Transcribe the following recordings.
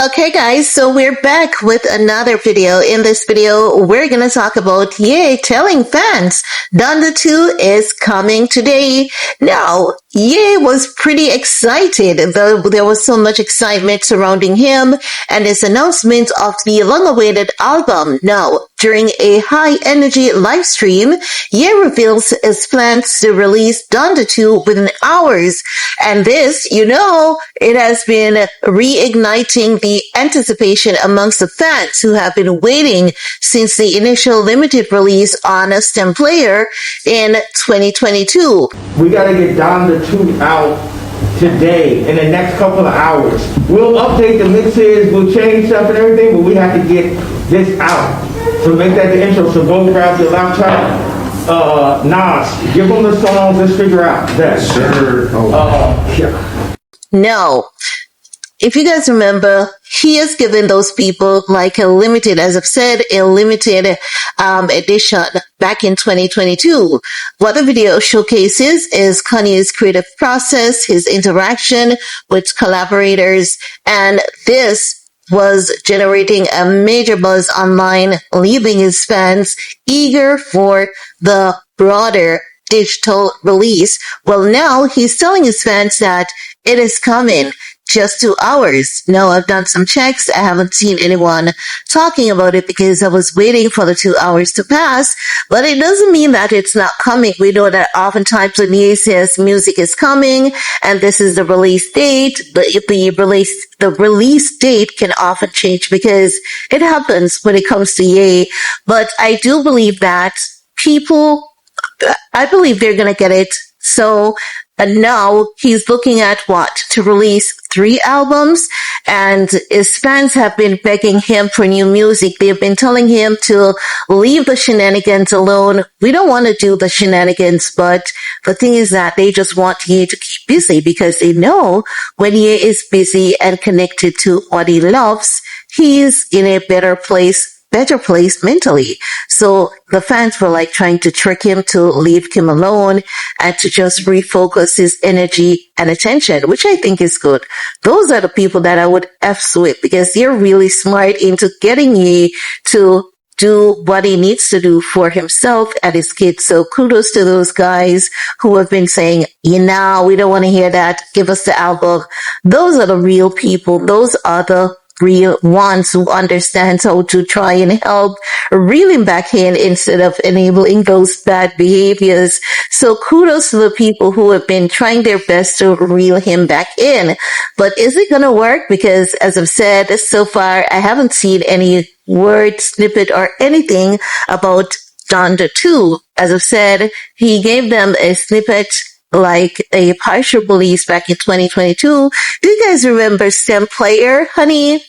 Okay guys, so we're back with another video. In this video, we're gonna talk about Ye telling fans Donda 2 is coming today. Now, Ye was pretty excited, though there was so much excitement surrounding him and his announcement of the long-awaited album. Now, during a high-energy live stream, Ye reveals his plans to release Donda 2 within hours. And this, it has been reigniting the anticipation amongst the fans who have been waiting since the initial limited release on a STEM player in 2022. We got to get Donda 2 out today in the next couple of hours. We'll update the mixes, we'll change stuff and everything, but we have to get this out. So make that the intro. So go grab your laptop. Nas, give them the songs. Let's figure out that. Sure. Yeah. No. If you guys remember, he has given those people like a limited, as I've said, a limited edition back in 2022. What the video showcases is Kanye's creative process, his interaction with collaborators, and this was generating a major buzz online, leaving his fans eager for the broader digital release. Well, now he's telling his fans that it is coming. Just 2 hours. No, I've done some checks. I haven't seen anyone talking about it because I was waiting for the 2 hours to pass. But it doesn't mean that it's not coming. We know that oftentimes when Ye says music is coming and this is the release date, the release date can often change because it happens when it comes to Ye. But I do believe that I believe they're going to get it. So, and now he's looking at to release 3 albums, and his fans have been begging him for new music. They've been telling him to leave the shenanigans alone. We don't want to do the shenanigans, but the thing is that they just want Ye to keep busy because they know when Ye is busy and connected to what he loves, he's in a better place mentally. So the fans were like trying to trick him to leave him alone and to just refocus his energy and attention, which I think is good. Those are the people that I would F with because they're really smart into getting Ye to do what he needs to do for himself and his kids. So kudos to those guys who have been saying, we don't want to hear that. Give us the album. Those are the real people. Those are the real ones who understands how to try and help reel him back in instead of enabling those bad behaviors. So kudos to the people who have been trying their best to reel him back in. But is it going to work? Because as I've said, so far, I haven't seen any word snippet or anything about Donda 2. As I've said, he gave them a snippet like a partial release back in 2022. Do you guys remember STEM Player, honey?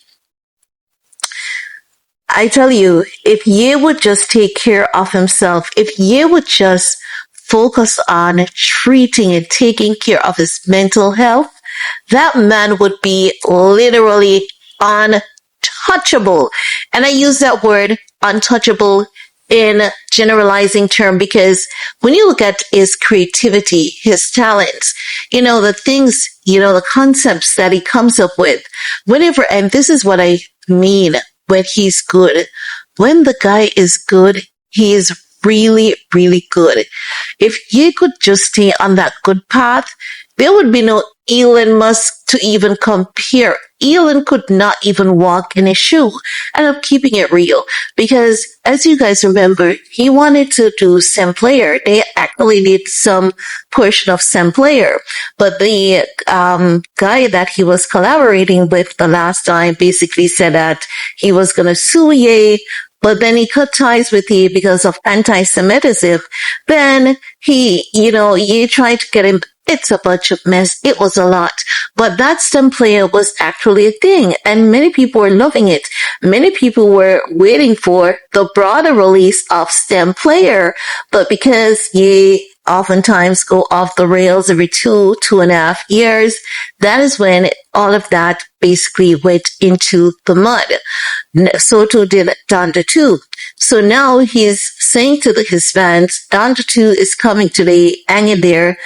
I tell you, if Ye would just take care of himself, if Ye would just focus on treating and taking care of his mental health, that man would be literally untouchable. And I use that word untouchable in generalizing term because when you look at his creativity, his talents, the things, the concepts that he comes up with, and this is what I mean when he's good. When the guy is good, he is really, really good. If he could just stay on that good path, there would be no Elon Musk to even compare. Elon could not even walk in his shoe. And I'm keeping it real because as you guys remember, he wanted to do STEM Player. They actually did some portion of STEM Player, but the guy that he was collaborating with the last time basically said that he was going to sue Ye, but then he cut ties with Ye because of anti-Semitism. Then Ye tried to get him. It's a bunch of mess. It was a lot. But that STEM Player was actually a thing, and many people were loving it. Many people were waiting for the broader release of STEM Player, but because Ye oftentimes go off the rails every 2.5 years, that is when all of that basically went into the mud. So too did Donda 2. So now he's saying to his fans, Donda 2 is coming today, hang in there.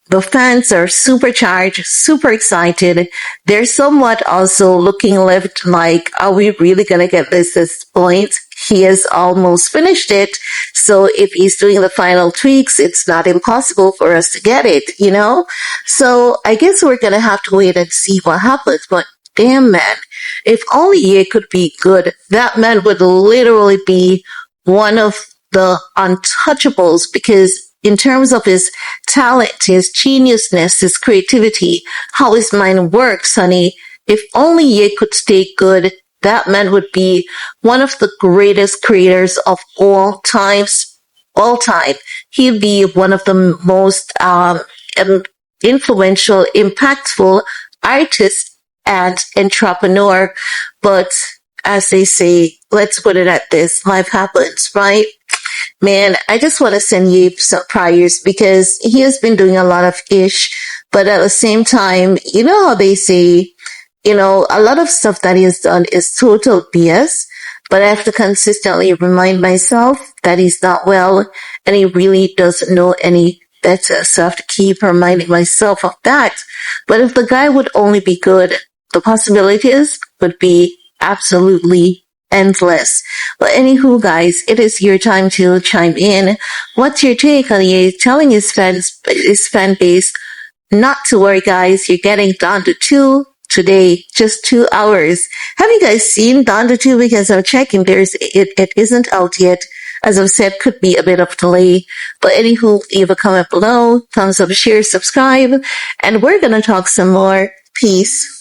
The fans are supercharged, super excited. They're somewhat also looking left like, are we really gonna get this point? He has almost finished it. So if he's doing the final tweaks, it's not impossible for us to get it, you know? So I guess we're gonna have to wait and see what happens. But damn, man, if only Ye could be good, that man would literally be one of the untouchables, because in terms of his talent, his geniusness, his creativity, how his mind works, honey, if only Ye could stay good, that man would be one of the greatest creators of all times, all time. He'd be one of the most influential, impactful artists and entrepreneur. But as they say, let's put it at this, life happens, right? Man, I just want to send you some prayers, because he has been doing a lot of ish, but at the same time, you know how they say, you know, a lot of stuff that he has done is total BS, but I have to consistently remind myself that he's not well and he really doesn't know any better. So I have to keep reminding myself of that. But if the guy would only be good, the possibilities would be absolutely endless. But anywho, guys, it is your time to chime in. What's your take on Ye telling his fan base not to worry, guys? You're getting Donda 2 today, just 2 hours. Have you guys seen Donda 2? Because I'm checking, it isn't out yet. As I've said, could be a bit of delay. But anywho, leave a comment below, thumbs up, share, subscribe, and we're gonna talk some more. Peace.